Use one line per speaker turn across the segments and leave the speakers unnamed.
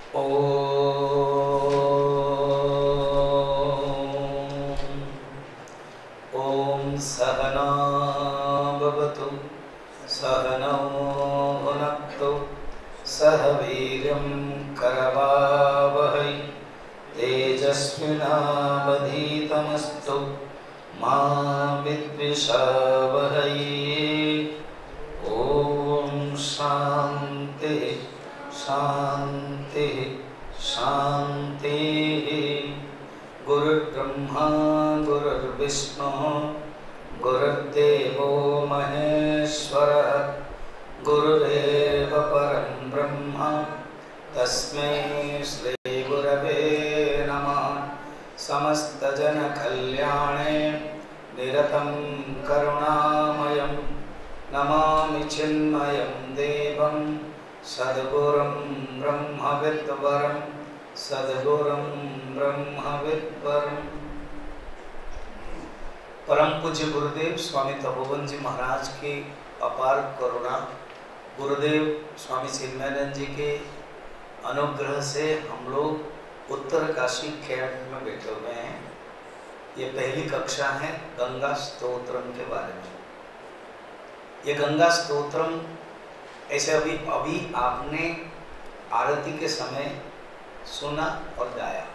ॐ सहना भवतु सहनौ भुनक्तु सह वीर्यं करवावहै तेजस्विनावधीतमस्तु मा विद्विषावहै। ॐ शान्ति शान्ति शान्ति। गुरुर्ब्रह्मा गुरुर्विष्णुः गुरुर्देवो महेश्वरः गुरुरेव परं ब्रह्म तस्मै श्री गुरवे नमः। समस्तजनकल्याणे निरतं करुणामयं नमामि चिन्मयं देवं सद्गुरुं ब्रह्मविद्वरं सद्गुरुं ब्रह्मविद्वरम्। परम पूज्य गुरुदेव स्वामी तपोवन जी महाराज की अपार करुणा, गुरुदेव स्वामी चिन्मयानंद जी के अनुग्रह से हम लोग उत्तर काशी कैंप में बैठे हुए हैं। ये पहली कक्षा है गंगा स्तोत्रम के बारे में। ये गंगा स्तोत्रम ऐसे अभी आपने आरती के समय सुना और गाया।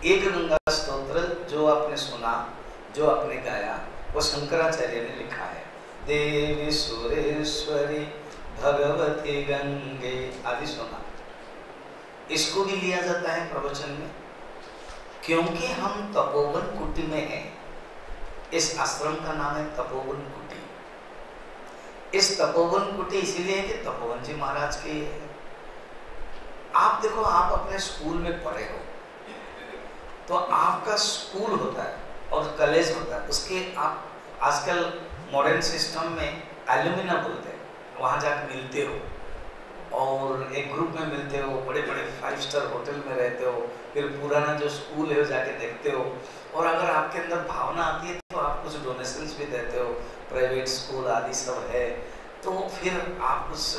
एक गंगा स्तोत्र जो आपने सुना, जो आपने गाया, वो शंकराचार्य ने लिखा है। देवी सुरेश्वरी भगवती गंगे आदि सुना। इसको भी लिया जाता है प्रवचन में, क्योंकि हम तपोवन कुटी में हैं। इस आश्रम का नाम है तपोवन कुटी। इस तपोवन कुटी इसीलिए कि तपोवन जी महाराज के है। आप देखो, आप अपने स्कूल में पढ़े हो तो आपका स्कूल होता है और कॉलेज होता है, उसके आप आजकल मॉडर्न सिस्टम में एलुमिना बोलते हैं, वहाँ जाकर मिलते हो और एक ग्रुप में मिलते हो, बड़े बड़े 5 स्टार होटल में रहते हो, फिर पुराना जो स्कूल है वो जाके देखते हो, और अगर आपके अंदर भावना आती है तो आप कुछ डोनेशंस भी देते हो, प्राइवेट स्कूल आदि सब है, तो फिर आप उस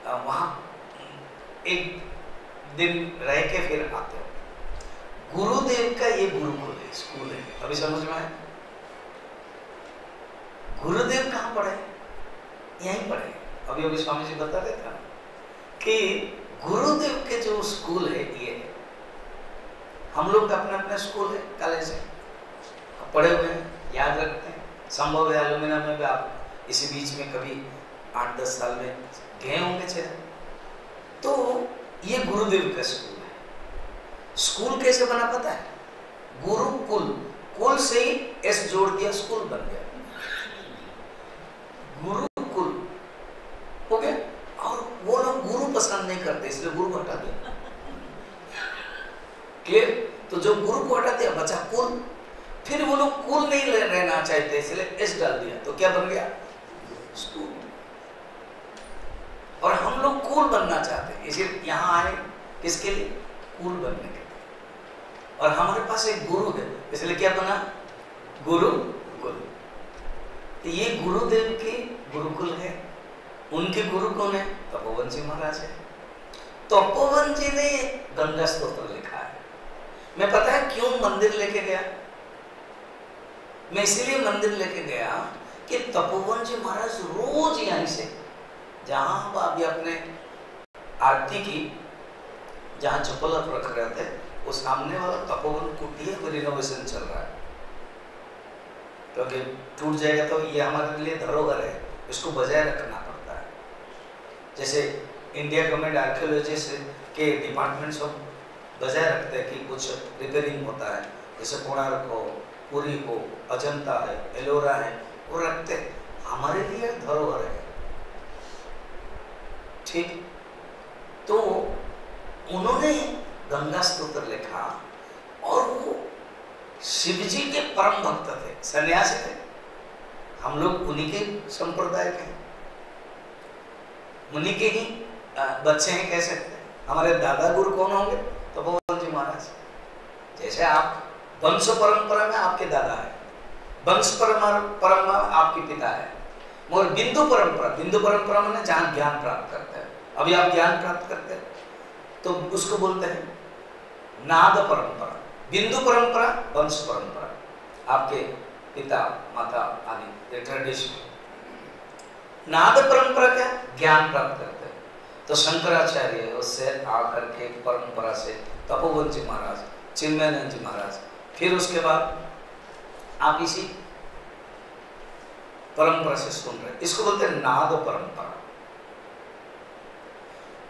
वहाँ एक दिन रह के फिर आते हो। गुरुदेव का ये गुरुकुल है, स्कूल है। अभी समझ में आया? गुरुदेव कहाँ पढ़े? यहीं पढ़े। अभी स्वामी जी बता रहे थे कि गुरुदेव के जो स्कूल है ये है। हम लोग का अपना अपना स्कूल है, कॉलेज है, पढ़े हुए हैं, याद रखते हैं। संभव है एलुमिना में भी आप इसी बीच में कभी 8-10 साल में गए होंगे चले। तो ये गुरुदेव का स्कूल है। स्कूल कैसे बना पता है? गुरुकुल, कुल से ही एस जोड़ दिया, स्कूल बन गया, गुरुकुल हो गया। और वो लोग गुरु पसंद नहीं करते, इसलिए गुरु को हटा दिया। क्लियर? तो जो गुरु को हटा दिया बचा कुल। फिर वो लोग कुल नहीं रहना चाहते, इसलिए एस डाल दिया, तो क्या बन गया? स्कूल। और हम लोग कूल बनना चाहते हैं, इसलिए यहाँ आए किसके लिए? कूल बनने के लिए। और हमारे पास एक गुरु है, इसलिए क्या बना? गुरुकुल। तो ये गुरुदेव के गुरुकुल है। उनके गुरु कौन है? तपोवन जी महाराज है। तपोवन जी ने गंगा स्तोत्र लिखा है। मैं पता है क्यों मंदिर लेके गया? मैं इसीलिए मंदिर लेके गया कि तपोवन जी महाराज रोज यहीं से, जहां हम अभी अपने आरती की, जहां चप्पल रख रहे थे, वो सामने वाला तपोवन कुटी है, वो रिनोवेशन चल रहा है, क्योंकि टूट जाएगा तो ये हमारे लिए धरोहर है, इसको बजाय रखना पड़ता है। जैसे इंडिया गवर्नमेंट आर्कियोलॉजिस्ट के डिपार्टमेंट सब बजाय रखते हैं कि कुछ रिपेयरिंग होता है, जैसे कोणार्क हो, पुरी हो, अजंता है, एलोरा है, वो रखते हैं। हमारे लिए धरोहर है। ठीक? तो उन्होंने गंगा स्तोत्र लिखा, और वो शिव जी के परम भक्त थे, सन्यासी थे। हम लोग उन्हीं के संप्रदाय के, उन्हीं के ही बच्चे हैं, कह सकते हैं। हमारे दादा गुरु कौन होंगे? तपोवन जी महाराज। जैसे आप वंश परंपरा में आपके दादा है, वंश परंपरा आपके पिता है, मगर बिंदु परंपरा, बिंदु परंपरा में जहाँ ज्ञान प्राप्त करते हैं। अभी आप ज्ञान प्राप्त करते हैं, तो उसको बोलते हैं नाद परंपरा, बिंदु परंपरा, वंश परंपरा, आपके पिता माता आदि ट्रेडिशन। नाद परंपरा क्या? ज्ञान प्राप्त करते हैं। तो शंकराचार्य उससे आकर के परंपरा से तपोवन जी महाराज, चिन्मयानंद जी महाराज, फिर उसके बाद आप इसी परंपरा से सुन रहे, इसको बोलते हैं नाद परंपरा।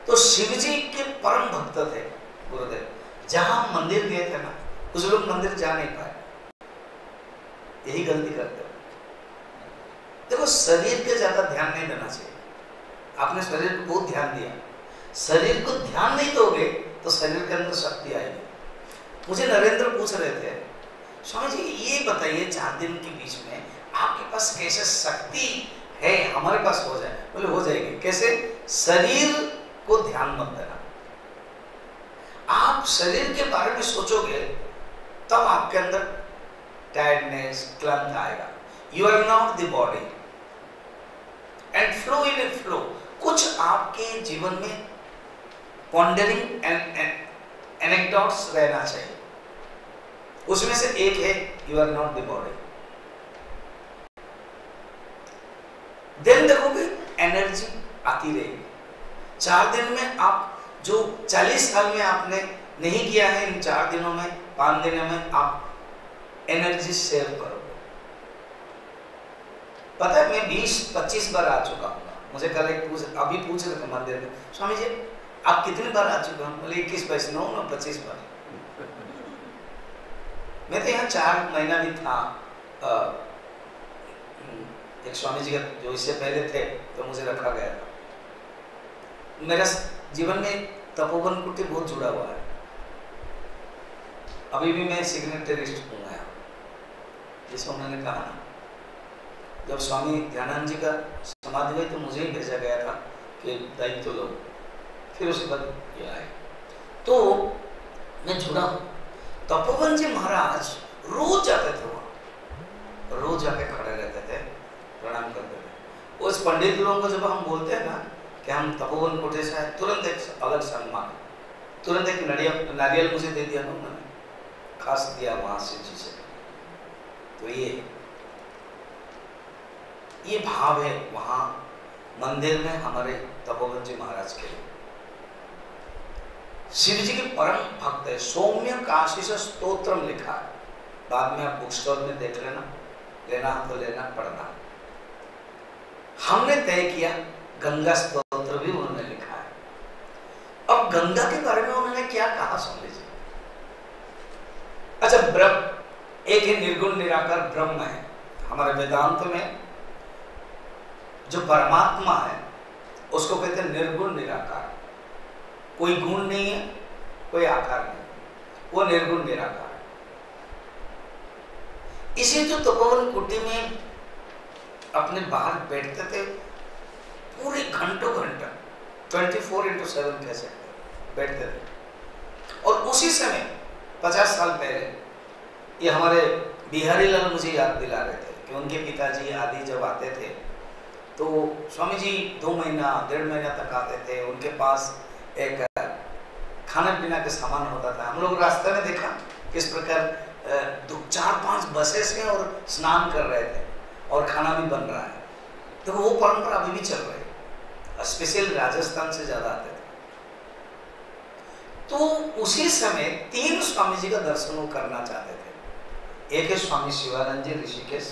तो शिव जी के परम भक्त थे गुरुदेव। जहां मंदिर गए थे ना, कुछ लोग मंदिर जा नहीं पाए, यही गलती करते हैं। देखो, शरीर पे ज्यादा ध्यान नहीं देना चाहिए। आपने शरीर को बहुत ध्यान दिया, शरीर को ध्यान नहीं दोगे तो शरीर के अंदर शक्ति आएगी। मुझे नरेंद्र पूछ रहे थे, स्वामी जी ये बताइए 4 दिन के बीच में आपके पास कैसे शक्ति है हमारे पास हो जाए? बोले हो जाएगी। कैसे? शरीर को ध्यान मत देना। आप शरीर के बारे में सोचोगे तब आपके अंदर टायर्डनेस, क्लंथ आएगा। You are not the body and flow in a flow. कुछ आपके जीवन में पॉन्डरिंग एंड एनेक्डोट्स रहना चाहिए। उसमें से एक है you are not the body. Then देखोगे एनर्जी आती रहेगी। 4 दिन में आप जो 40 साल में आपने नहीं किया है, इन 4 दिनों में, 5 दिनों में आप एनर्जी सेव करोगे। पता है मैं 20-25 बार आ चुका हूँ। मुझे कल एक अभी पूछ रहे थे मंदिर में, स्वामी जी आप कितनी बार आ चुके हैं? बोले 21-22, 25 बार। मैं तो यहाँ 4 महीना भी था। एक स्वामी जी का जो इससे पहले थे तो मुझे रखा गया था। मेरा जीवन में तपोवन कुटी बहुत जुड़ा हुआ है। अभी भी मैं सिग्नेटरिस्ट हूँ यहाँ, जिसको उन्होंने कहा ना, जब स्वामी ध्यानानंद जी का समाधि हुई तो मुझे ही भेजा गया था कि दायित्व लो। फिर उसके बाद ये आए तो मैं जुड़ा हूँ। तपोवन जी महाराज रोज जाते थे वहाँ, रोज जाके खड़े रहते थे, प्रणाम करते थे। उस पंडित लोगों को जब हम बोलते हैं ना कि हम तपोवन कोटे से आए, तुरंत एक अलग सम्मान, तुरंत एक नारियल मुझे दे दिया ना उन्होंने, खास दिया वहां से जी से। तो ये भाव है वहां मंदिर में हमारे तपोवन जी महाराज के लिए। शिव जी के परम भक्त है। सौम्य काशीष स्तोत्रम लिखा है, बाद में आप बुक स्टोर में देख लेना, लेना तो लेना, पढ़ना। हमने तय किया गंगा स्तोत्र भी उन्होंने लिखा है। अब गंगा के बारे में उन्होंने क्या कहा सुन लीजिए। अच्छा, ब्रह्म एक ही निर्गुण निराकार ब्रह्म है। हमारे वेदांत में जो परमात्मा है उसको कहते हैं निर्गुण निराकार। कोई गुण नहीं है, कोई आकार नहीं, वो निर्गुण निराकार है। इसी जो तपोवन कुटी में अपने बाहर बैठते थे पूरे घंटों घंटा, 24/7 कह सकते बैठते थे। और उसी समय 50 साल पहले ये हमारे बिहारी लाल मुझे याद दिला रहे थे कि उनके पिताजी आदि जब आते थे तो स्वामी जी 2 महीना 1.5 महीना तक आते थे। उनके पास एक खाना पीना के सामान होता था। हम लोग रास्ते में देखा किस प्रकार 4-5 बसेस हैं और स्नान कर रहे थे और खाना भी बन रहा है। तो वो परंपरा अभी भी चल रही है, स्पेशल राजस्थान से ज्यादा आते थे। तो उसी समय 3 स्वामी जी का दर्शन वो करना चाहते थे। एक है स्वामी शिवानंद जी ऋषिकेश,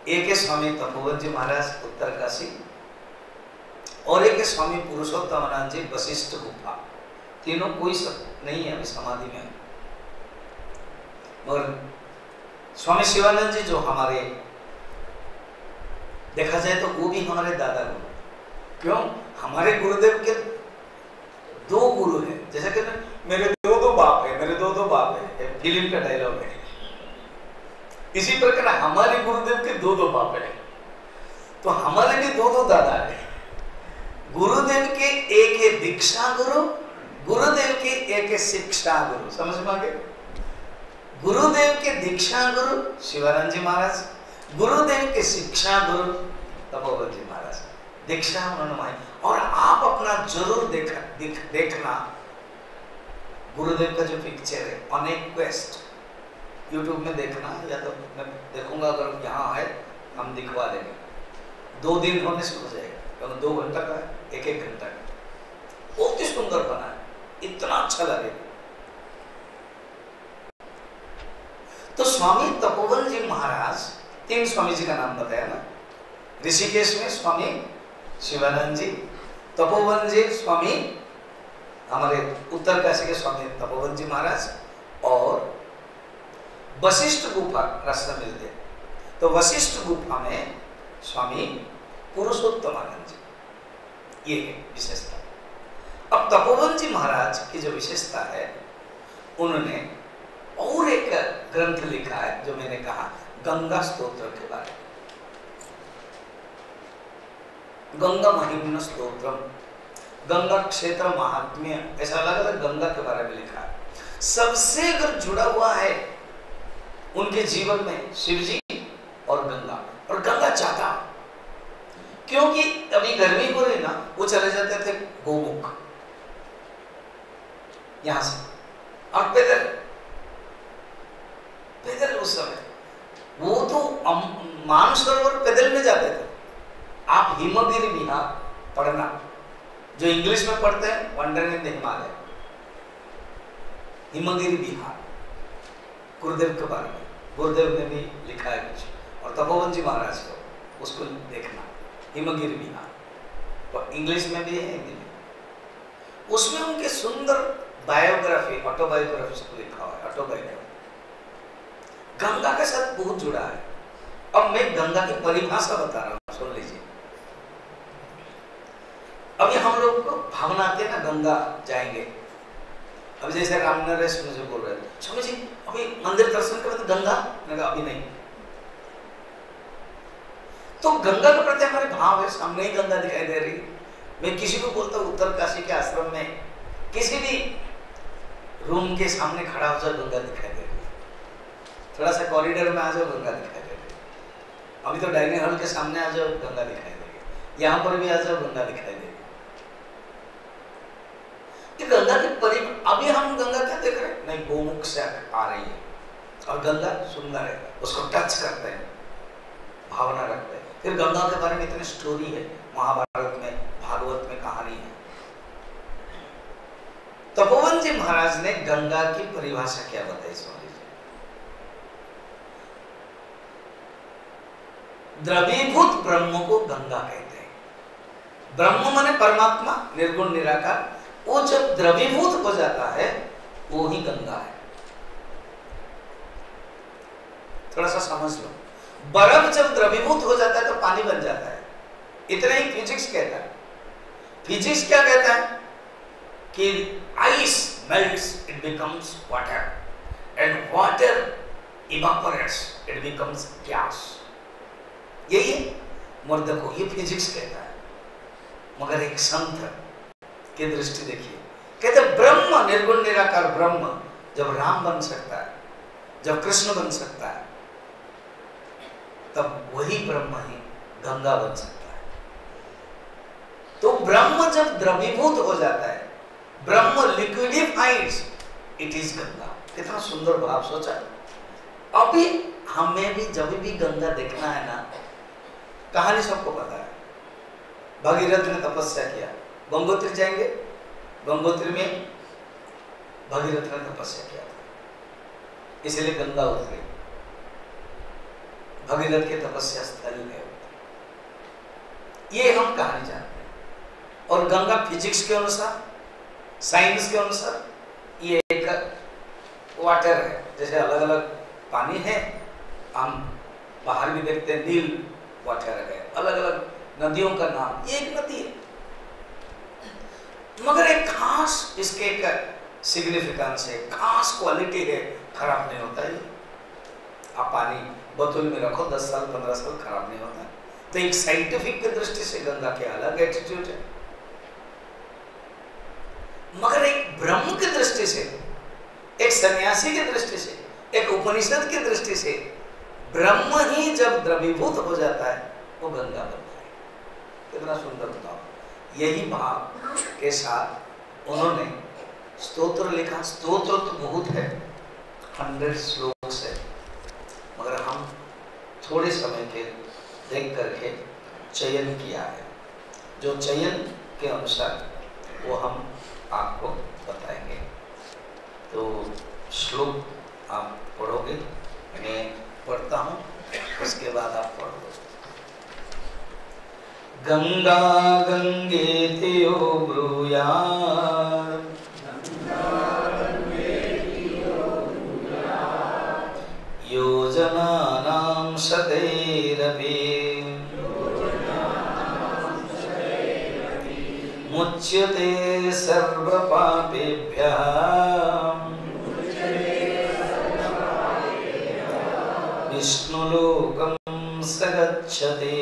एक है स्वामी तपोवन जी महाराज उत्तरकाशी, और एक है स्वामी पुरुषोत्तमानंद जी वशिष्ठ गुफा। तीनों कोई सब नहीं है अभी समाधि में। मगर स्वामी शिवानंद जी जो हमारे, देखा जाए तो वो भी हमारे दादा गुरु। क्यों? हमारे गुरुदेव के 2 गुरु हैं। जैसे कि मेरे 2 बाप है, मेरे 2 बाप है, फिल्म का डायलॉग है। इसी प्रकार हमारे गुरुदेव के 2 बाप है, तो हमारे भी 2 दादा है। गुरुदेव के एक है दीक्षा गुरु, गुरुदेव के एक है शिक्षा गुरु। समझ में आ गए? गुरुदेव के दीक्षा गुरु शिवानंद जी महाराज, गुरुदेव के शिक्षा गुरु तपोवन जी महाराज। दीक्षा उन्होंने मांगी और आप अपना जरूर देखना गुरुदेव का जो पिक्चर है ऑन ए क्वेस्ट, यूट्यूब में देखना, या तो मैं देखूंगा अगर यहाँ है हम दिखवा देंगे। 2 दिन होने से हो जाएगा, क्योंकि 2 घंटा का है, 1-1 घंटा का, बहुत ही सुंदर बना है, इतना अच्छा लगेगा। तो स्वामी तपोवन जी महाराज, 3 स्वामी जी का नाम बताया ना, ऋषिकेश में स्वामी शिवानंद जी, तपोवन जी स्वामी हमारे उत्तरकाशी के स्वामी तपोवन जी महाराज, और वशिष्ठ गुफा रास्ता मिलते, तो वशिष्ठ गुफा में स्वामी पुरुषोत्तमानंद जी, ये विशेषता। अब तपोवन जी महाराज की जो विशेषता है, उन्होंने और एक ग्रंथ लिखा है जो मैंने कहा गंगा स्तोत्र के बारे में, गंगा महिम्न स्तोत्रम, गंगा क्षेत्र महात्म्य, ऐसा अलग अलग गंगा के बारे में लिखा है। सबसे अगर जुड़ा हुआ है उनके जीवन में शिव जी और गंगा चाहता, क्योंकि अभी गर्मी हो रही ना, वो चले जाते थे गोमुख यहां से, और पैदल उस समय वो तो मानसरोवर पैदल में जाते थे। आप हिमगिरी विहार पढ़ना, जो इंग्लिश में पढ़ते हैं wandering in the Himalaya, Himgiri Vihar Gurudev के बारे में गुरुदेव ने भी लिखा है कुछ, और तपोवन जी महाराज को उसको देखना, हिमगिरी विहार, तो इंग्लिश में भी है, हिंदी में। उसमें उनके सुंदर बायोग्राफी, ऑटोबायोग्राफी लिखा हुआ है, ऑटोबायोग्राफी गंगा के साथ बहुत जुड़ा है। अब मैं गंगा की परिभाषा बता रहा हूं, सुन लीजिए। अभी हम लोग को भावना आती है ना, गंगा जाएंगे, अब जैसे राम नरेश मुझे बोल रहे थे, स्वामी जी अभी मंदिर दर्शन करें तो गंगा, मैंने कहा अभी नहीं। तो गंगा के प्रति हमारे भाव है, सामने ही गंगा दिखाई दे रही। मैं किसी को बोलता हूँ उत्तरकाशी के आश्रम में किसी भी रूम के सामने खड़ा हो जाओ, गंगा दिखाई दे रही है, थोड़ा सा कॉरिडोर में आ जाओ, गंगा दिखाई दे रही है, अभी तो डाइनिंग हॉल के सामने आ जाओ, गंगा दिखाई दे रही है, यहाँ पर भी आ जाओ, गंगा दिखाई दे रही है। गंगा की अभी हम गंगा क्या देख रहे हैं, नहीं गोमुख से आ रही है, और गंगा सुंदर है, उसको टच करते हैं, भावना रखते हैं। फिर गंगा के बारे में इतनी स्टोरी है, महाभारत में, भागवत में कहानी है। तपोवन जी महाराज ने गंगा की परिभाषा क्या बताई, सुन लीजिए। द्रवीभूत ब्रह्म को गंगा कहते हैं। ब्रह्म माने परमात्मा, निर्गुण निराकार, वो जब द्रवीभूत हो जाता है वो ही गंगा है। थोड़ा सा समझ लो, बर्फ जब द्रवीभूत हो जाता है तो पानी बन जाता है, इतना ही फिजिक्स कहता है। फिजिक्स क्या कहता है कि ice melts, it becomes water, and water evaporates, it becomes gas. यही है मर्द को, ये फिजिक्स कहता है। मगर एक संत की दृष्टि देखिए, कहते ब्रह्म, निर्गुण निराकार ब्रह्म जब राम बन सकता है, जब कृष्ण बन सकता है, तब वही ब्रह्म ही गंगा बन सकता है। तो ब्रह्म जब द्रवीभूत हो जाता है, ब्रह्म लिक्विडिफाइड्स, इट इज गंगा। कितना सुंदर भाव सोचा। अभी हमें भी जब भी गंगा देखना है ना, कहानी सबको पता है, भगीरथ ने तपस्या किया, गंगोत्री जाएंगे, गंगोत्री में भगीरथ ने तपस्या किया था, इसलिए गंगा उतरी, भगीरथ के तपस्या स्थल है। ये हम कहानी जानते हैं। और गंगा फिजिक्स के अनुसार, साइंस के अनुसार, ये एक वाटर है। जैसे अलग अलग पानी है, हम बाहर भी देखते हैं नील वाटर है, अलग अलग नदियों का नाम, ये एक नदी है, मगर एक खास इसके एक सिग्निफिकेंस है, खास क्वालिटी है, खराब नहीं होता है। आप पानी बोतल में रखो 10 साल 15 साल खराब नहीं होता। तो एक साइंटिफिक की दृष्टि से गंगा के अलग एटीट्यूड है, मगर एक ब्रह्म की दृष्टि से, एक सन्यासी की दृष्टि से, एक उपनिषद की दृष्टि से, ब्रह्म ही जब द्रवीभूत हो जाता है वो गंगा बनता है। कितना सुंदर बताओ। यही भाव के साथ उन्होंने स्तोत्र लिखा। स्तोत्र तो बहुत है, 100 श्लोक है, मगर हम थोड़े समय के देख करके चयन किया है। जो चयन के अनुसार वो हम आपको बताएंगे। तो श्लोक आप पढ़ोगे, मैं पढ़ता हूँ, उसके बाद आप पढ़ोगे। गंगा गंगेति यो ब्रूयात्, योजनानां शतैरपि, मुच्यते सर्वपापेभ्यः विष्णुलोकं स गच्छति।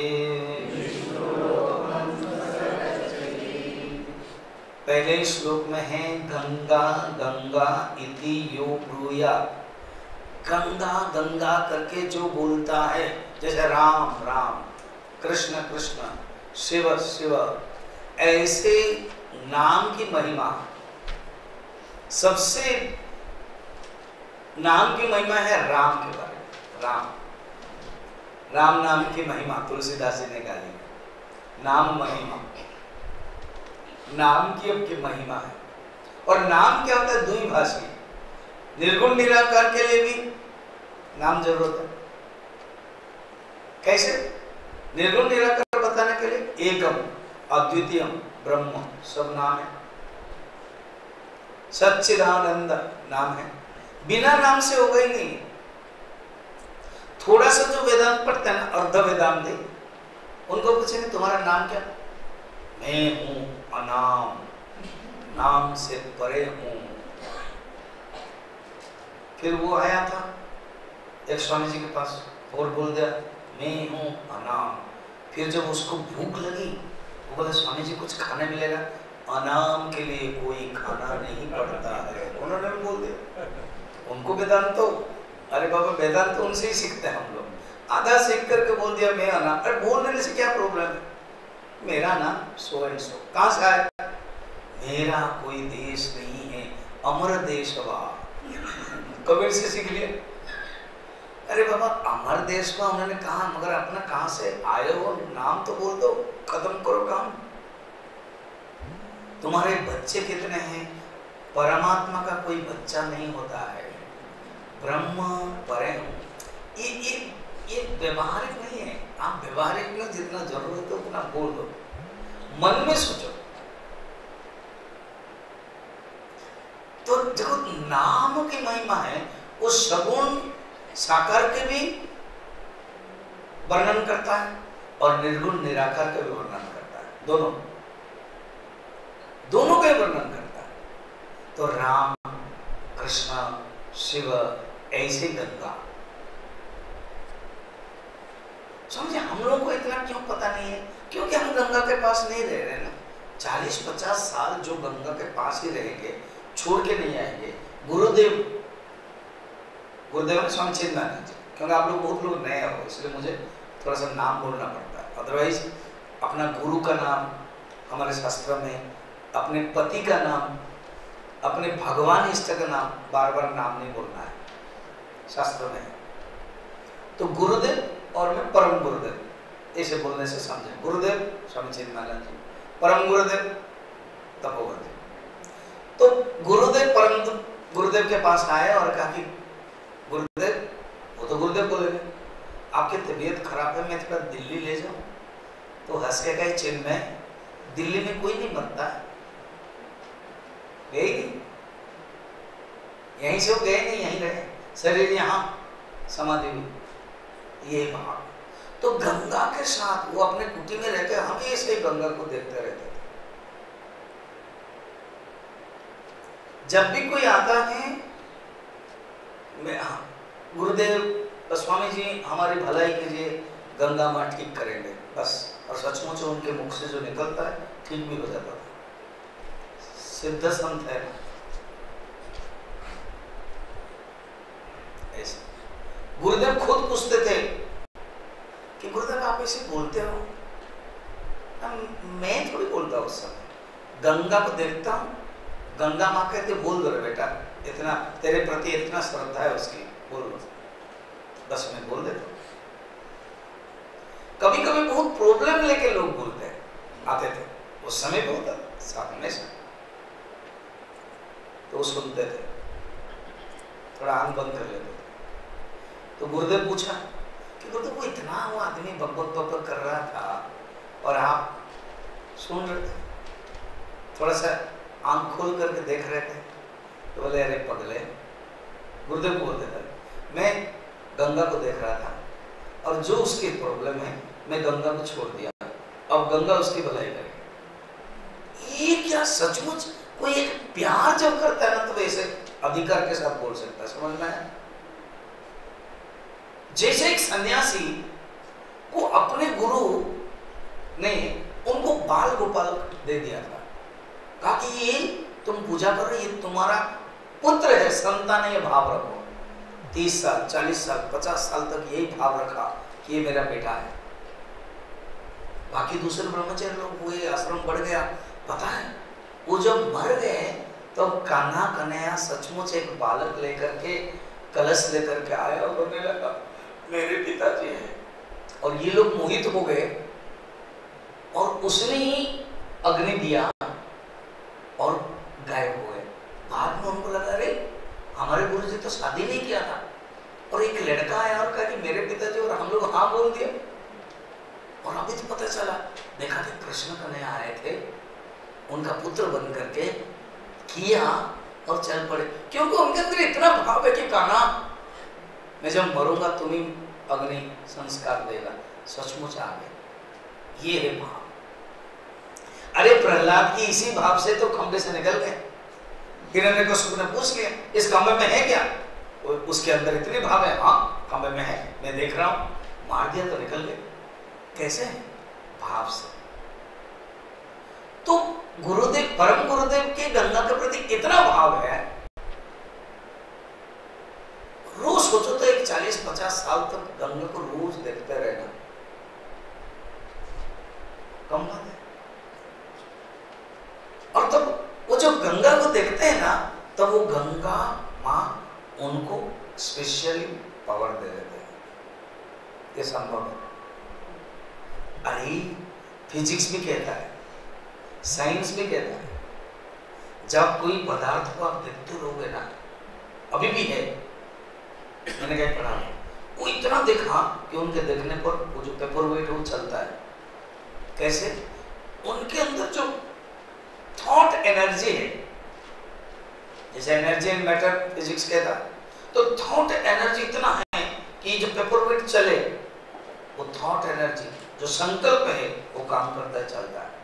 पहले श्लोक में है गंगा गंगा इति यो ब्रूयात्। गंगा गंगा करके जो बोलता है, जैसे राम राम, कृष्ण कृष्ण, शिव शिव, ऐसे नाम की महिमा, सबसे नाम की महिमा है राम के बारे में। राम राम नाम की महिमा तुलसीदास जी ने गाई, नाम महिमा, नाम की महिमा है। और नाम क्या होता है? द्विभाषी, निर्गुण निराकार के लिए भी नाम जरूरत है। कैसे? निर्गुण निराकार बताने के लिए एकम अद्वितीय ब्रह्म सब नाम है, सच्चिदानंद नाम है, बिना नाम से होगा ही नहीं। थोड़ा सा जो वेदांत पढ़ते हैं ना, अर्ध वेदांती, उनको पूछेंगे तुम्हारा नाम क्या? मैं हूं अनाम, नाम से परे हूं। फिर वो आया था एक स्वामी जी के पास और बोल दिया मैं हूं अनाम। फिर जब उसको भूख लगी, वो बोले स्वामी जी कुछ खाने मिलेगा? अनाम के लिए कोई खाना नहीं पड़ता है, उन्होंने बोल दिया। उनको वेदांत तो, अरे बाबा वेदांत तो उनसे ही सीखते हैं हम लोग। आधा सीख करके बोल दिया मैं अनाम। अरे बोलने से क्या प्रॉब्लम है? मेरा नाम सो एंड सो। कहाँ से आया? मेरा कोई देश नहीं है, अमर देशवा, कबीर से सीख लिया। अरे बाबा अमर देश का उन्होंने कहा, मगर अपना कहाँ से आए हो, नाम तो बोल दो, खत्म करो काम। तुम्हारे बच्चे कितने हैं? परमात्मा का कोई बच्चा नहीं होता है, ब्रह्म परे हूं। ये व्यवहारिक नहीं है। आप व्यवहारिक में जितना जरूरत है उतना बोल दो, मन में सोचो। तो देखो नाम की महिमा है, वो सगुण साकार के भी वर्णन करता है और निर्गुण निराकार का भी वर्णन करता है, दोनों का वर्णन करता है। तो राम कृष्ण शिव, ऐसे गंगा। समझे? हम लोगों को इतना क्यों पता नहीं है? क्योंकि हम गंगा के पास नहीं रह रहे ना। 40-50 साल जो गंगा के पास ही रहेंगे, छोड़ के नहीं आएंगे। गुरुदेव ने स्वामी चिन्मयानंद जी, क्योंकि आप लोग बहुत लोग नए हो इसलिए मुझे थोड़ा सा नाम बोलना पड़ता है। अदरवाइज अपना गुरु का नाम हमारे शास्त्र में, अपने पति का नाम, अपने भगवान इष्ट का नाम, बार बार नाम नहीं बोलना है शास्त्र में। तो गुरुदेव और मैं परम गुरुदेव, ऐसे बोलने से समझे। गुरुदेव स्वामी चिन्मयानंद जी, परम गुरुदेव तपोवन जी। तो गुरुदेव परम गुरुदेव के पास आए और कहा कि गुरुदेव, वो तो गुरुदेव बोलेंगे आपकी तबीयत खराब है, मैं थोड़ा दिल्ली ले जाऊं। तो हंस के कहे चिन्मय, दिल्ली में कोई नहीं मरता है। गए नहीं, यहीं से वो गए नहीं, यहीं रहे, शरीर यहाँ समाधि हुई। ये भाव। तो गंगा के साथ वो अपने कुटी में रहते हमेशा ही गंगा को देखते रहते थे। जब भी कोई आता है, गुरुदेव स्वामी जी हमारी भलाई कीजिए, गंगा माँ ठीक करेंगे बस। और सचमुच उनके मुख से जो निकलता है ठीक भी हो जाता था। सिद्ध संत है ऐसे। गुरुदेव खुद पूछते थे कि गुरुदेव आप ऐसे बोलते हो, मैं थोड़ी बोलता उस समय, गंगा को देखता हूँ, गंगा माँ कहते बोल दो रे बेटा, इतना तेरे प्रति इतना श्रद्धा है उसकी, बोल दो, बस मैं बोल देता हूँ। कभी कभी बहुत प्रॉब्लम लेके लोग बोलते आते थे, उस समय बोलता सामने से, तो वो सुनते थे, थोड़ा आंख बंद कर लेते थे। तो गुरुदेव पूछा कि गुरुदेव वो इतना वो आदमी बकबक कर रहा था और आप सुन रहे थे, थोड़ा सा आंख खोल करके देख रहे थे। तो बोले अरे पगले, गुरुदेव को बोलते थे मैं गंगा को देख रहा था और जो उसकी प्रॉब्लम है मैं गंगा को छोड़ दिया, अब गंगा उसकी भलाई करेगी। ये क्या सचमुच कोई एक प्यार जब करता है ना तो वैसे अधिकार के साथ बोल सकता है, समझ में आया? जैसे एक सन्यासी को अपने गुरु ने उनको बाल गोपाल दे दिया था, कहा कि ये तुम पूजा करो, ये तुम्हारा पुत्र है, संतान है, ये भाव रखो। 30 साल 40 साल 50 साल तक यही भाव रखा कि ये मेरा बेटा है। बाकी दूसरे ब्रह्मचारी लोग हुए, आश्रम बढ़ गया। पता है वो जब मर गए तो कान्हा कन्हैया सचमुच एक बालक लेकर के कलश लेकर के आया और बोलने लगा मेरे पिताजी हैं, और ये लोग मोहित हो गए और उसने ही अग्नि दिया और गायब हो गए। बाद में उनको लगा अरे हमारे गुरुजी तो शादी नहीं किया था, और एक लड़का आया और कहा कि मेरे पिताजी, और हम लोग हाँ बोल दिया। और अभी तो पता चला, देखा कि कृष्ण कन्हैया आए थे, उनका पुत्र बन करके किया और चल पड़े, क्योंकि उनके अंदर इतना भाव है कि कान्हा मैं जब मरूंगा तुम ही अग्नि संस्कार देगा। सचमुच आ गए, ये है भाव। अरे प्रहलाद की इसी भाव से तो खंबे से निकल गए। हिरण्यकशिपु ने पूछ लिया इस खंबे में है क्या, उसके अंदर इतने भाव है, हाँ खंबे में है, मैं देख रहा हूं, मार दिया तो निकल गए। कैसे? भाव से। तो गुरुदेव, परम गुरुदेव के गंगा के प्रति इतना भाव है, रोज सोचो तो एक 40-50 साल तक गंगा को रोज देखते रहना कम बात है। और तब वो जो गंगा को देखते हैं ना, तब वो गंगा माँ उनको स्पेशली पावर दे देते हैं। ये संभव है। अरे फिजिक्स भी कहता है, साइंस भी कहता है, जब कोई पदार्थ को आप देखते रहोगे ना, अभी भी है, मैंने क्या पढ़ा, वो इतना देखा कि उनके देखने पर वो जो पेपर वेट वो चलता है। कैसे? उनके अंदर जो थॉट एनर्जी है, जैसे एनर्जी एंड मैटर फिजिक्स कहता है, तो थॉट एनर्जी इतना है कि जो पेपर वेट चले, वो थॉट एनर्जी जो संकल्प है वो काम करता है, चलता है।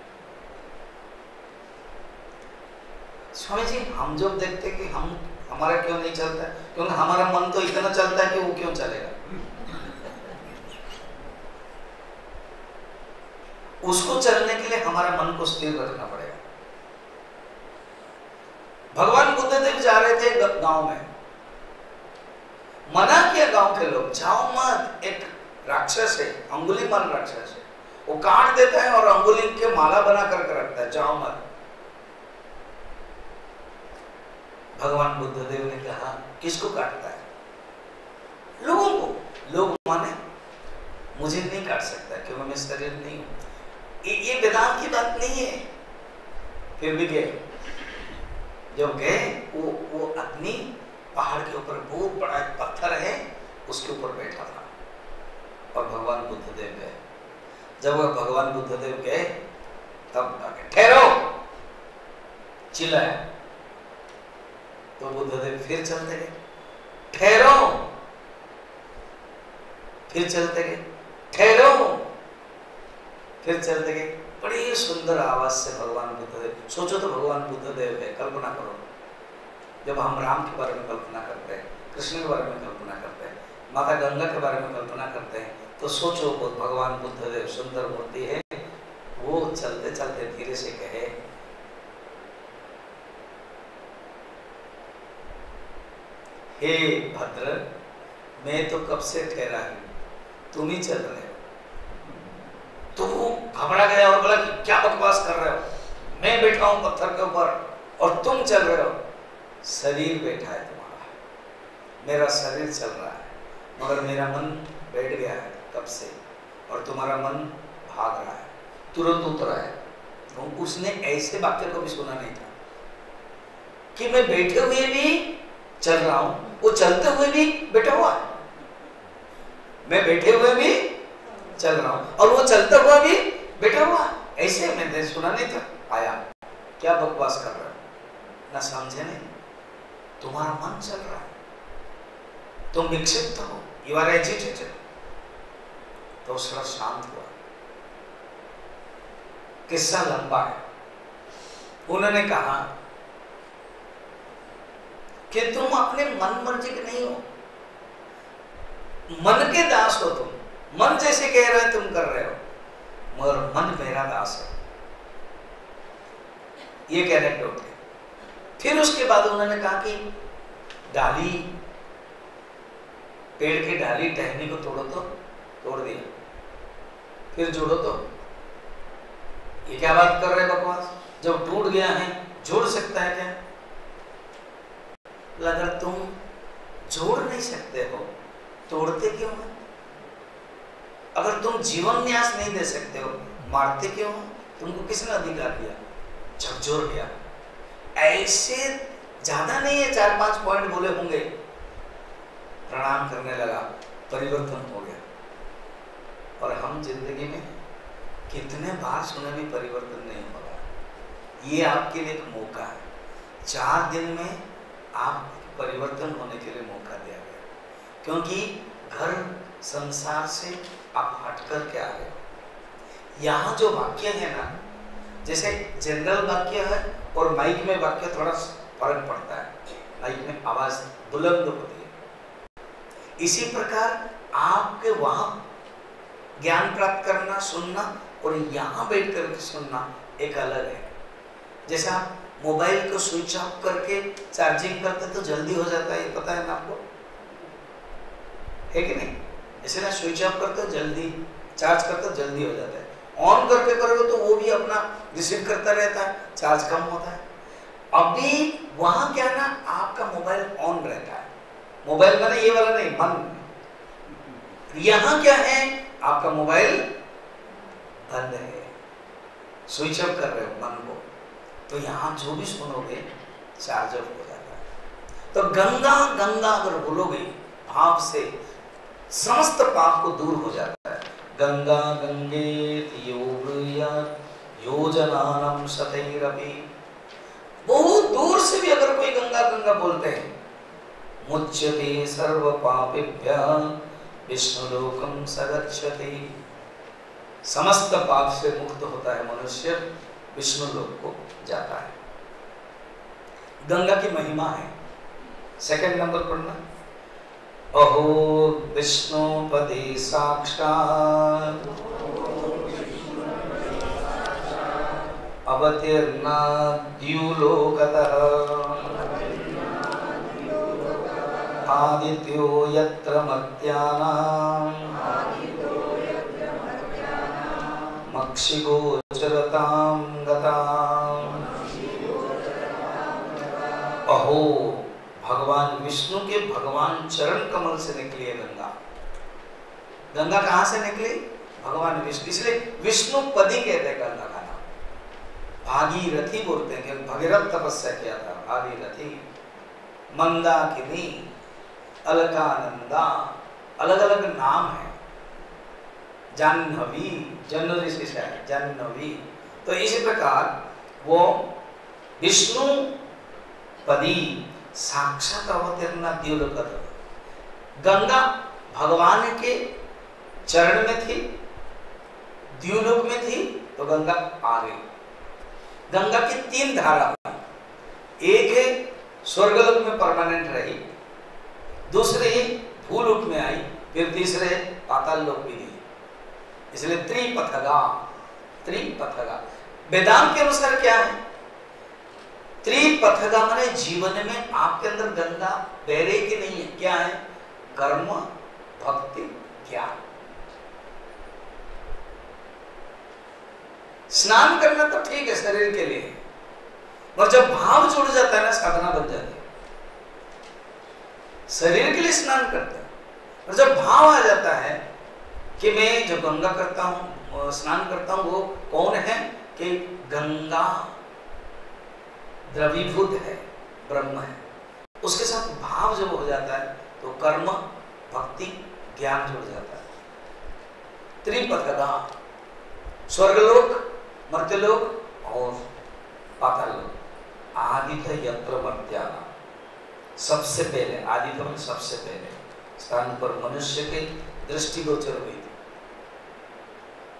स्वामी जी हम जब देखते कि हम हमारा क्यों नहीं चलता है, क्योंकि हमारा मन तो इतना चलता है कि वो क्यों चलेगा। उसको चलने के लिए हमारे मन को स्थिर रखना पड़ेगा। भगवान बुद्धदेव जा रहे थे गांव में, मना किया गांव के लोग, जाओ मत, एक राक्षस है, अंगुलीमाल राक्षस है, वो काट देता है और अंगुली के माला बना करके रखता है, जाओ मत। भगवान बुद्धदेव ने कहा किसको काटता है? लोगों को। लोग माने मुझे नहीं काट सकता क्योंकि मैं शरीर नहीं हूं। ये वेदांत की बात नहीं है। फिर भी गए, जब गए वो आदमी पहाड़ के ऊपर बहुत बड़ा एक पत्थर है उसके ऊपर बैठा था और भगवान बुद्धदेव गए। जब वह भगवान बुद्धदेव गए तब ठहरो चिल्लाया, तो बुद्धदेव फिर चलते गए, ठहरो, फिर चलते गए, ठहरो, फिर चलते गए। बड़ी सुंदर आवाज से भगवान बुद्धदेव, सोचो तो भगवान बुद्धदेव है, कल्पना करो, जब हम राम के बारे में कल्पना करते हैं, कृष्ण के बारे में कल्पना करते हैं, माता गंगा के बारे में कल्पना करते हैं, तो सोचो वो भगवान बुद्धदेव सुंदर मूर्ति है, वो चलते चलते धीरे से कहे हे भद्र, मैं तो कब से ठहरा हूं, तुम ही चल रहे हो। तो वो घबरा गया और बोला कि क्या बकवास कर रहे हो, मैं बैठा हूं पत्थर के ऊपर और तुम चल रहे हो। शरीर बैठा है तुम्हारा, मेरा शरीर चल रहा है, मगर मेरा मन बैठ गया है कब से, और तुम्हारा मन भाग रहा है, तुरंत उतरा है। तो उसने ऐसे वाक्य को भी सुना नहीं था कि मैं बैठे हुए भी चल रहा हूं, वो चलते हुए भी बैठा हुआ है, मैं बैठे हुए भी चल रहा हूं और वो चलता हुआ भी बैठा हुआ है। ऐसे मैंने सुना नहीं था। आया, क्या बकवास कर रहे हो, ना समझे नहीं, तुम्हारा मन चल रहा है, तुम विक्षिप्त हो, यू आर एजिटेटेड। तो उसका शांत हुआ। किस्सा लंबा है। उन्होंने कहा कि तुम अपने मन मर्जी के नहीं हो, मन के दास हो तुम, मन जैसे कह रहा है तुम कर रहे हो, मगर मन मेरा दास है। ये एनेक्डोट है। फिर उसके बाद उन्होंने कहा कि डाली, पेड़ की डाली टहनी को तोड़ो तो तोड़ दिया, फिर जोड़ो तो, ये क्या बात कर रहे बकवास, जब टूट गया है जोड़ सकता है क्या? अगर तुम जोड़ नहीं सकते हो तोड़ते क्यों हो? अगर तुम जीवन न्यास नहीं दे सकते हो मारते क्यों हो? तुमको किसने अधिकार दिया? झकझोर गया। ऐसे ज्यादा नहीं है, 4-5 पॉइंट बोले होंगे, प्रणाम करने लगा, परिवर्तन हो गया। और हम जिंदगी में कितने बार सुने भी परिवर्तन नहीं होगा। ये आपके लिए एक मौका है, 4 दिन में आप परिवर्तन होने के लिए मौका दिया गया, क्योंकि घर संसार से आप हट कर के आ गए हो। यहाँ जो वाक्य है ना, जैसे जनरल वाक्य है और माइक में वाक्य थोड़ा फर्क पड़ता है, माइक में आवाज बुलंद होती है। इसी प्रकार आपके वहां ज्ञान प्राप्त करना, सुनना और यहाँ बैठ करके सुनना एक अलग है। जैसे आप मोबाइल को स्विच ऑफ करके चार्जिंग करते तो जल्दी हो जाता है, ये पता है ना आपको, है कि नहीं? ऐसे ना स्विच ऑफ करते हो जल्दी, चार्ज करते हो जल्दी हो जाता है, ऑन करके करोगे तो वो भी अपना रिसीव करता रहता है, चार्ज कम होता है। अभी वहां क्या ना, आपका मोबाइल ऑन रहता है, मोबाइल मैंने ये वाला नहीं, मन। यहाँ क्या है, आपका मोबाइल बंद है, स्विच ऑफ कर रहे हो मन को, तो यहाँ जो भी सुनोगे चार्ज ऑफ हो जाता है। तो गंगा गंगा अगर बोलोगे भाव से, समस्त पाप को दूर हो जाता है। गंगा गंगेति योजनानां शतैरपि, बहुत दूर से भी अगर कोई गंगा गंगा बोलते हैं, मुच्यते सर्व पापेभ्यः विष्णुलोकं स गच्छति, समस्त पाप से मुक्त होता है मनुष्य, विष्णु लोक को जाता है। गंगा की महिमा है। सेकंड नंबर पढ़ना, अहो विष्णुपदे साक्षात् अवतीर्णा द्युलोकतः आदित्यो यत्र मर्त्यानां मक्षिगोचरतां गताम्। अहो, भगवान विष्णु के भगवान चरण कमल से निकली है गंगा। गंगा कहाँ से निकली? भगवान विष्णु, इसलिए विष्णुपदी कहते हैं गंगा का नाम। भागीरथी बोलते हैं कि भगीरथ तपस्या किया था, भागीरथी, मंदाकिनी, अलकानंदा, अलग अलग नाम है। जाह्नवी, जनवरी से है जाह्नवी। तो इसी प्रकार वो विष्णु पदी साक्षात अवतीर्णा द्युलोकतः, गंगा भगवान के चरण में थी, द्युलोक में थी, तो गंगा आ गई। गंगा की 3 धारा हुई, एक है स्वर्गलोक में परमानेंट रही, दूसरे भूलोक में आई, फिर तीसरे पाताल लोक भी गई, इसलिए त्रिपथगा। त्रिपथगा वेदांत के अनुसार क्या है? त्रिपथगा माने जीवन में आपके अंदर गंगा बह रही कि नहीं है? क्या है? कर्म, भक्ति, ज्ञान। स्नान करना तो ठीक है शरीर के लिए, और जब भाव जुड़ जाता है ना साधना बन जाती है। शरीर के लिए स्नान करते हैं, और जब भाव आ जाता है कि मैं जो गंगा करता हूँ, स्नान करता हूँ, वो कौन है कि गंगा द्रवीभूत है, ब्रह्म है, उसके साथ भाव जब हो जाता है तो कर्म भक्ति ज्ञान जुड़ जाता है। त्रिपथगा, स्वर्गलोक, मर्त्यलोक और पाताल लोक। आदित्य यत्र मर्त्याना, सबसे पहले आदित्य में सबसे पहले स्थान पर मनुष्य के दृष्टिगोचर हुई थी।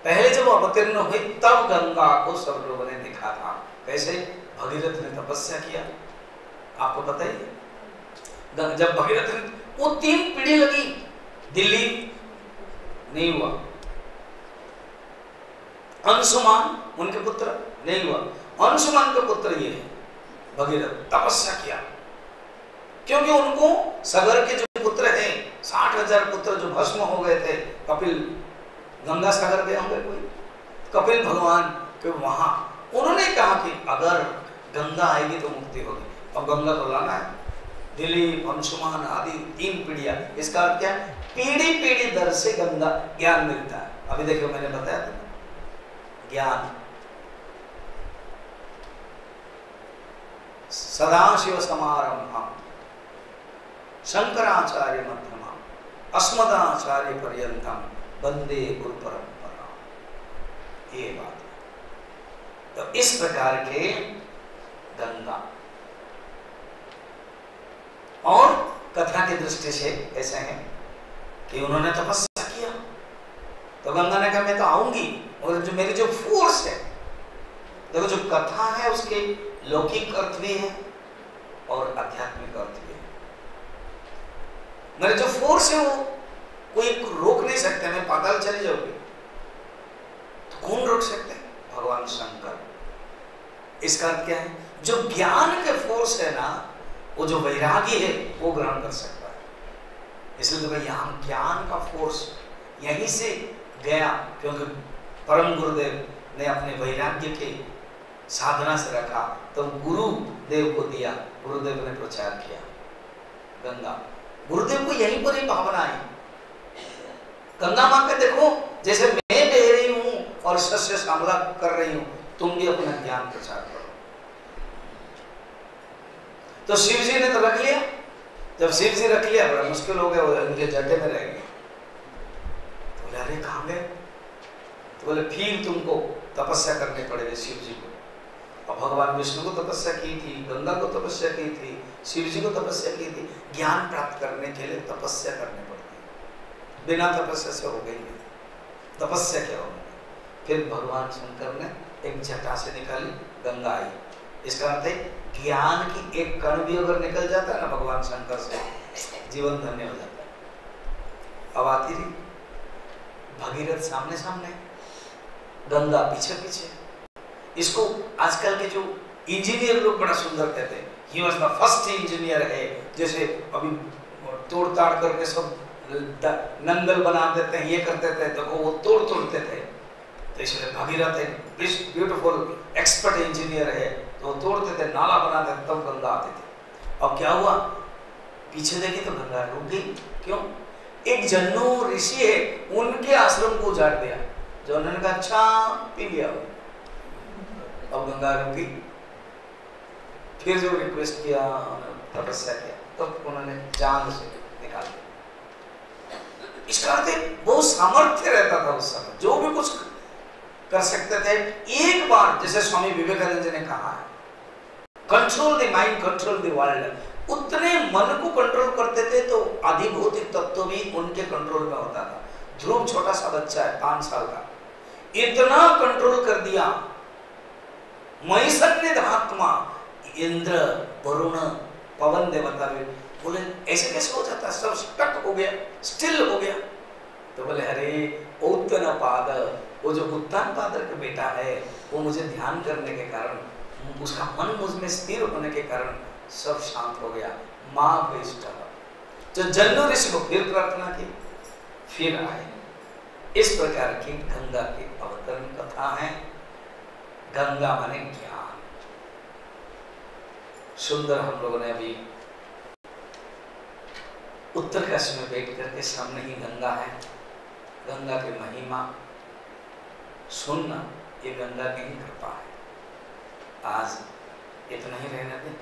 पहले जब अवतीर्ण हुई तब गंगा को सब लोगों ने देखा था। कैसे? भगीरथ ने तपस्या किया, आपको पता ही है। जब भगीरथ ने, वो 3 पीढ़ी लगी, दिल्ली नहीं हुआ, अंशुमान उनके पुत्र नहीं हुआ, अंशुमान के पुत्र ये भगीरथ तपस्या किया, क्योंकि उनको सागर के जो पुत्र हैं 60,000 पुत्र जो भस्म हो गए थे, कपिल गंगा सागर गए होंगे कोई, कपिल भगवान के वहां उन्होंने कहा कि अगर गंगा आएगी तो मुक्ति होगी, अब गंगा को लाना है। दिलीप, अंशुमान आदि 3 पीढ़ियां, इसका अर्थ क्या है? पीढ़ी पीढ़ी दर से गंगा ज्ञान मिलता है। अभी देखो मैंने बताया था ज्ञान सदाशिव समारंभम शंकराचार्य मध्यमा अस्मदाचार्य पर्यंतम वंदे गुरु परंपरा। ये बात है। तो इस प्रकार के गंगा और कथा की दृष्टि से ऐसे हैं कि उन्होंने तपस्या किया, तो गंगा ने कहा मैं तो आऊंगी, और जो मेरी जो फोर्स है, देखो जो कथा है उसके लौकिक अर्थ भी है और आध्यात्मिक अर्थ भी है। मेरे जो फोर्स है वो कोई रोक नहीं सकते, मैं पाताल चले जाऊंगी तो कौन रोक सकते हैं? भगवान शंकर। इसका अर्थ क्या है? जो ज्ञान के फोर्स है ना, वो जो वैरागी है वो ग्रहण कर सकता है। इसलिए तो यहाँ ज्ञान का फोर्स यहीं से गया, क्योंकि परम गुरुदेव ने अपने वैराग्य के साधना से रखा तो गुरुदेव को दिया, गुरुदेव ने प्रचार किया गंगा। गुरुदेव को यहीं पर ही भावना आई, गंगा मां के देखो जैसे मैं बह रही हूं और सस्य श्यामला कर रही हूं, तुम भी अपना ज्ञान प्रचार करो। तो शिव जी ने तो रख लिया, जब शिव जी रख लिया बड़ा मुश्किल हो गया, उनके जटे में रह गए। तो बोले अरे कहां गए? तो बोले फिर तुमको तपस्या करनी पड़ेगी शिव जी को। और भगवान विष्णु को तपस्या की थी, गंगा को तपस्या की थी, शिव जी को तपस्या की थी। ज्ञान प्राप्त करने के लिए तपस्या करनी पड़ती है, बिना तपस्या से हो गई नहीं। तपस्या क्या होगी? फिर भगवान शंकर ने एक जटा से निकाली, गंगा आई। इसका अर्थ है ज्ञान की एक कण भी अगर निकल जाता है ना भगवान शंकर से, जीवन धन्य हो जाता है। अब आती रही भगीरथ सामने सामने, गंगा पीछे पीछे। इसको आजकल के जो इंजीनियर लोग बड़ा सुंदर कहते हैं, he was the first engineer है। जैसे अभी तोड़ ताड़ करके सब नंगल बना देते हैं, ये करते थे, देखो वो तोड़ते थे। तो इसलिए भगीरथ एक ब्यूटीफुल एक्सपर्ट इंजीनियर है, तो तोड़ते थे, नाला बनाते थे, तब गंगा आती थी। अब क्या हुआ? पीछे देखी तो गंगा रुक गई। क्यों? एक जन्नू ऋषि है, उनके आश्रम को उजाड़ दिया, जो उन्होंने कहा अच्छा पी लिया। अब गंगा रुक गई। फिर जो रिक्वेस्ट किया, तपस्या किया, तब तो उन्होंने जान से निकाल दिया। इसका अर्थ बहुत सामर्थ्य रहता था उस समय, जो भी कुछ कर सकते थे। एक बार जैसे स्वामी विवेकानंद जी ने कहा है, control the mind, control the world. उतने मन को कंट्रोल करते थे तो अधिभौतिक तत्व भी उनके कंट्रोल में होता था। ध्रुव छोटा सा बच्चा है 5 साल का, इतना कंट्रोल कर दिया। महिषन्निधात्मा इंद्र, वरुण, पवन देवता भी बोले ऐसे कैसे हो जाता है? सब स्टक हो गया, स्टिल हो गया। तो बोले अरे उत्तनपाद, वो जो उत्तानपाद का बेटा है, वो मुझे ध्यान करने के कारण, उसका मन मुझ में स्थिर होने के कारण सब शांत हो गया। माँ बेस्ट जो जन्नू ऋषि को फिर प्रार्थना की, फिर आए। इस प्रकार की गंगा की अवतरण कथा है। गंगा माने ज्ञान। सुंदर हम लोगों ने अभी उत्तरकाशी में बैठ करके सामने ही गंगा है, गंगा की महिमा सुनना, ये गंगा की ही कृपा है। आज इतना ही रहने दें।